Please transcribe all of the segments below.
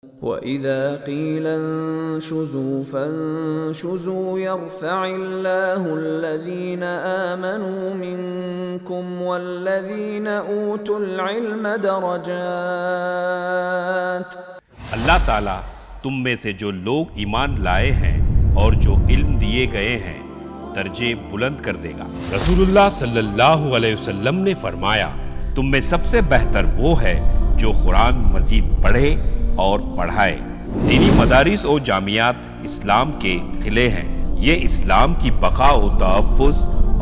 وَإِذَا قِيلَ انشُزُوا فَانشُزُوا يَرْفَعِ اللَّهُ الَّذِينَ آمَنُوا مِنكُمْ وَالَّذِينَ أُوتُوا الْعِلْمَ دَرَجَاتٍ۔ اللہ تعالیٰ تم میں سے جو لوگ ایمان لائے ہیں اور جو علم دیے گئے ہیں درجے بلند کر دے گا۔ رسول اللہ صلی اللہ علیہ وسلم نے فرمایا، تم میں سب سے بہتر وہ ہے جو قرآن مجید پڑھے اور پڑھائے۔ دینی مدارس و جامعات اسلام کے قلعے ہیں۔ یہ اسلام کی بقا و تحفظ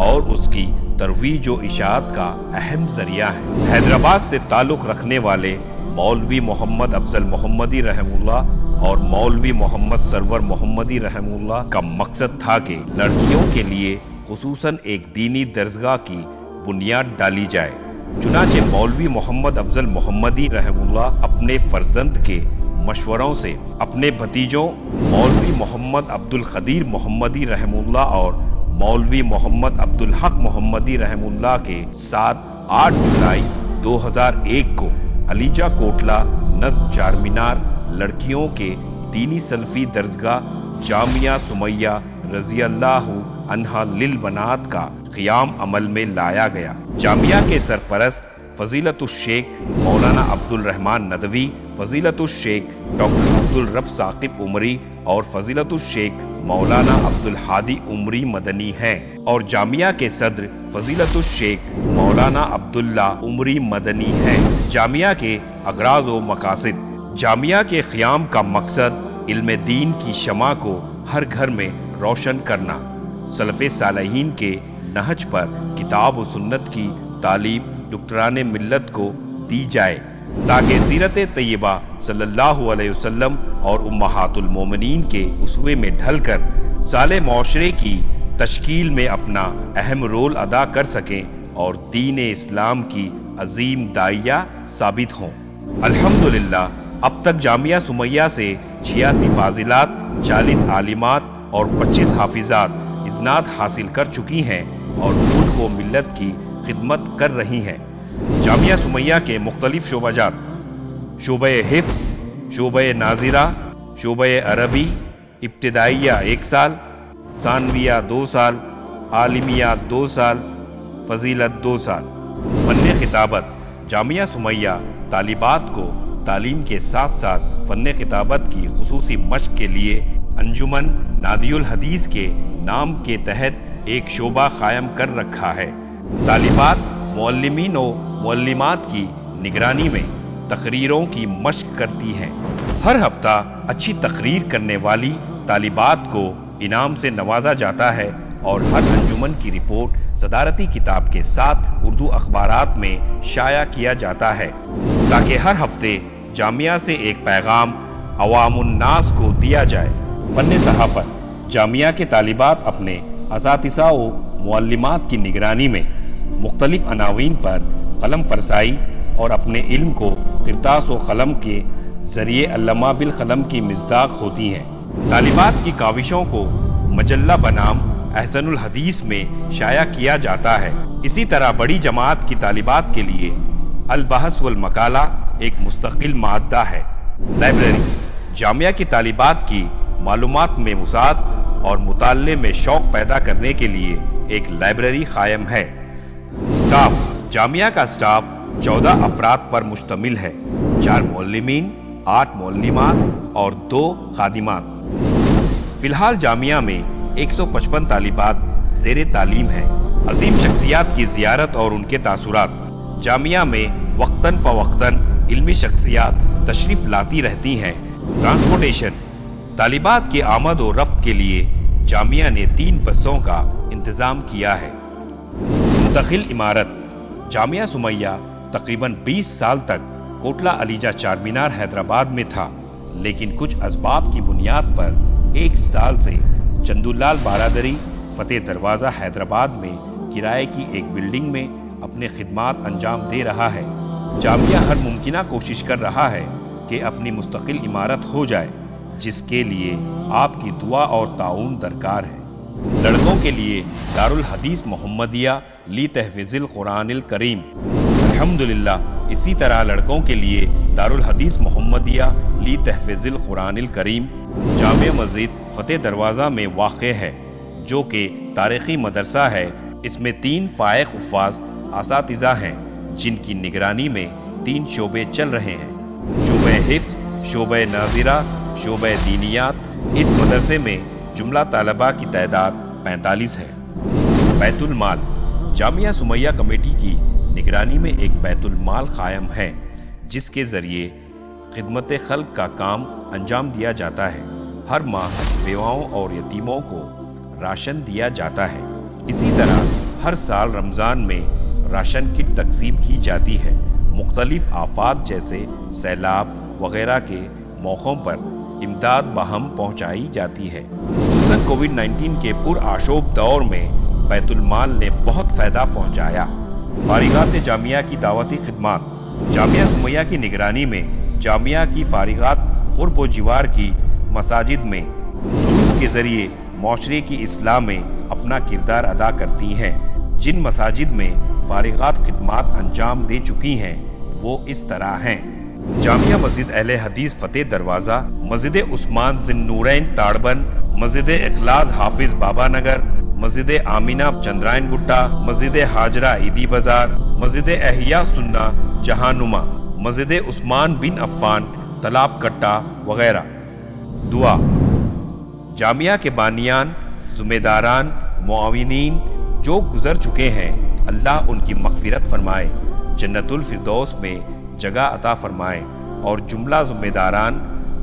اور اس کی ترویج و اشاعت کا اہم ذریعہ ہے۔ حیدرآباد سے تعلق رکھنے والے مولوی محمد افضل محمدی رحمہ اللہ اور مولوی محمد سرور محمدی رحمہ اللہ کا مقصد تھا کہ لڑکیوں کے لیے خصوصاً ایک دینی درسگاہ کی بنیاد ڈالی جائے۔ چنانچہ مولوی محمد افضل محمدی رحمہ اللہ اپنے فرزند کے مشوروں سے اپنے بھتیجوں مولوی محمد عبدالقدیر محمدی رحمہ اللہ اور مولوی محمد عبدالحق محمدی رحمہ اللہ کے ساتھ 8 جولائی 2001 کو علیجہ کوٹلہ نزد چارمینار لڑکیوں کے دینی سلفی درسگاہ جامعہ سمیہ رضی اللہ عنہا للبنات کا قیام عمل میں لایا گیا۔ جامعہ کے سرپرست فضیلت الشیخ مولانا عبدالرحمن ندوی، فضیلت الشیخ ڈاکٹر عبدالرب ثاقب عمری اور فضیلت الشیخ مولانا عبدالحادی عمری مدنی ہیں، اور جامعہ کے صدر فضیلت الشیخ مولانا عبداللہ عمری مدنی ہیں۔ جامعہ کے اغراض و مقاصد: جامعہ کے قیام کا مقصد علم دین کی شمع کو ہر گھر میں روشن کرنا، سلف صالحین کے نہج پر کتاب و سنت کی تعلیم ڈاکٹران ملت کو دی جائے تاکہ سیرت طیبہ صلی اللہ علیہ وسلم اور امہات المومنین کے اسوے میں ڈھل کر صالح معاشرے کی تشکیل میں اپنا اہم رول ادا کر سکیں اور دین اسلام کی عظیم داعیہ ثابت ہوں۔ الحمدللہ اب تک جامعہ سمیہ سے 86 فاضلات، 40 عالمات اور 25 حافظات اذنات حاصل کر چکی ہیں اور ملک و ملت کی خدمت کر رہی ہیں۔ جامعہ سمیہ کے مختلف شعبہ جات: شعبہ حفظ، شعبہ ناظرہ، شعبہ عربی، ابتدائیہ 1 سال، ثانویہ 2 سال، عالمیہ 2 سال، فضیلت 2 سال۔ فن خطابت: جامعہ سمیہ طالبات کو تعلیم کے ساتھ ساتھ فن خطابت کی خصوصی مشق کے لیے انجمن نادی الحدیث کے نام کے تحت ایک شعبہ قائم کر رکھا ہے۔ طالبات معلمین و معلمات کی نگرانی میں تقریروں کی مشق کرتی ہیں۔ ہر ہفتہ اچھی تقریر کرنے والی طالبات کو انعام سے نوازا جاتا ہے اور ہر انجمن کی رپورٹ صدارتی کتاب کے ساتھ اردو اخبارات میں شائع کیا جاتا ہے تاکہ ہر ہفتے جامعہ سے ایک پیغام عوام الناس کو دیا جائے۔ فن صحافت: جامعہ کے طالبات اپنے اساتذہ و معلمات کی نگرانی میں مختلف عناوین پر قلم فرسائی اور اپنے علم کو کرتاس و قلم کے ذریعے علامہ بالقلم کی مصداق ہوتی ہیں۔ طالبات کی کاوشوں کو مجلہ بنام احسن الحدیث میں شائع کیا جاتا ہے۔ اسی طرح بڑی جماعت کی طالبات کے لیے البحث والمقالہ ایک مستقل مادہ ہے۔ لائبریری: جامعہ کی طالبات کی معلومات میں وسعت اور مطالعے میں شوق پیدا کرنے کے لیے ایک لائبریری قائم ہے۔ سٹاف: جامعہ کا سٹاف 14 افراد پر مشتمل ہے، 4 معلمین، 8 معلمات اور 2 خادمات۔ فی الحال جامعہ میں 155 طالبات زیر تعلیم ہیں۔ عظیم شخصیات کی زیارت اور ان کے تاثرات: جامعہ میں وقتاً فوقتاً علمی شخصیات تشریف لاتی رہتی ہیں۔ ٹرانسپورٹیشن: طالبات کی آمد و رفت کے لیے جامعہ نے 3 بسوں کا انتظام کیا ہے۔ منتقل عمارت: جامعہ سمیہ تقریباً 20 سال تک کوٹلہ علیجہ چارمینار حیدرآباد میں تھا، لیکن کچھ اسباب کی بنیاد پر 1 سال سے چندولال بارادری فتح دروازہ حیدرآباد میں کرائے کی ایک بلڈنگ میں اپنے خدمات انجام دے رہا ہے۔ جامعہ ہر ممکنہ کوشش کر رہا ہے کہ اپنی مستقل عمارت ہو جائے، جس کے لیے آپ کی دعا اور تعاون درکار ہے۔ لڑکوں کے لیے دارالحدیث محمدیہ لی تحفیظ القرآن الکریم: الحمدللہ اسی طرح لڑکوں کے لیے دارالحدیث محمدیہ لی تحفیظ القرآن الکریم جامع مسجد فتح دروازہ میں واقع ہے، جو کہ تاریخی مدرسہ ہے۔ اس میں 3 فائق حفاظ اساتذہ ہیں، جن کی نگرانی میں 3 شعبے چل رہے ہیں: شعبہ حفظ، شعبہ ناظرہ، شعبہ دینیات۔ اس مدرسے میں جملہ طلباء کی تعداد 45 ہے۔ بیت المال، جامعہ سمیہ کمیٹی کی نگرانی میں ایک بیت المال قائم ہے، جس کے ذریعے خدمت خلق کا کام انجام دیا جاتا ہے۔ ہر ماہ بیواؤں اور یتیموں کو راشن دیا جاتا ہے۔ اسی طرح ہر سال رمضان میں راشن کٹ تقسیم کی جاتی ہے۔ مختلف آفات جیسے سیلاب وغیرہ کے موقعوں پر امداد باہم پہنچائی جاتی ہے۔ خصوصاً کووڈ-19 کے پرآشوب دور میں بیت المال نے بہت فائدہ پہنچایا۔ فارغات جامعہ کی دعوتی خدمات، جامعہ سمیہ کی نگرانی میں جامعہ کی فارغات قرب و جوار کی مساجد میں دروس کے ذریعے معاشرے کی اصلاح میں اپنا کردار ادا کرتی ہیں۔ جن مساجد میں فارغات خدمات انجام دے چکی ہیں وہ اس طرح ہیں: جامعہ مسجد اہل حدیث فتح دروازہ، مسجد عثمان ذی النورین تاڑبن، مسجد اخلاص حافظ بابا نگر، مسجد آمینہ چندرائن گٹا، مسجد ہاجرہ عیدی بازار، مسجد احیاء سنہ جہانما، مسجد عثمان بن عفان تلاب کٹا وغیرہ۔ دعا: جامعہ کے بانیان، ذمہ داران، معاونین جو گزر چکے ہیں، اللہ ان کی مغفرت فرمائے، جنت الفردوس میں جگہ عطا فرمائے، اور جملہ ذمہ داران،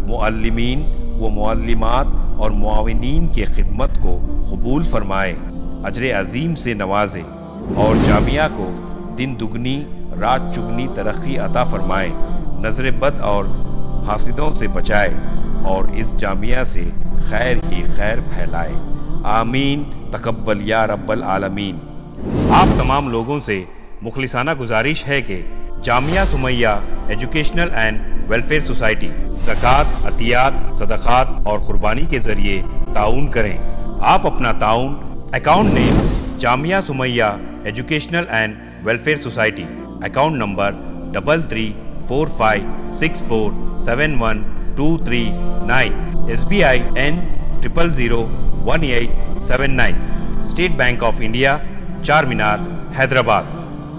معلمین و معلمات اور معاونین کی خدمت کو قبول فرمائے، اجر عظیم سے نوازے، اور جامعہ کو دن دگنی رات چگنی ترقی عطا فرمائے، نظر بد اور حاسدوں سے بچائے، اور اس جامعہ سے خیر ہی خیر پھیلائے۔ آمین تقبل یا رب العالمین۔ آپ تمام لوگوں سے مخلصانہ گزارش ہے کہ Jamia Sumaiya educational and welfare society زکوٰۃ، عطیات، صدقات اور قربانی کے ذریعے تعاون کریں۔ آپ اپنا تعاون account name Jamia Sumaiya educational and welfare Society, account number 334564712339، SBI N00011879، State Bank of India, Charminar, Hyderabad,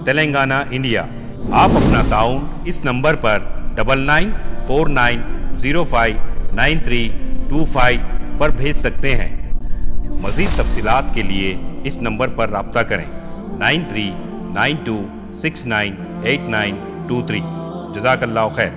Telangana, India. آپ اپنا تعاون اس نمبر پر 9949059325 پر بھیج سکتے ہیں۔ مزید تفصیلات کے لیے اس نمبر پر رابطہ کریں 9392698923۔ جزاک اللہ خیر۔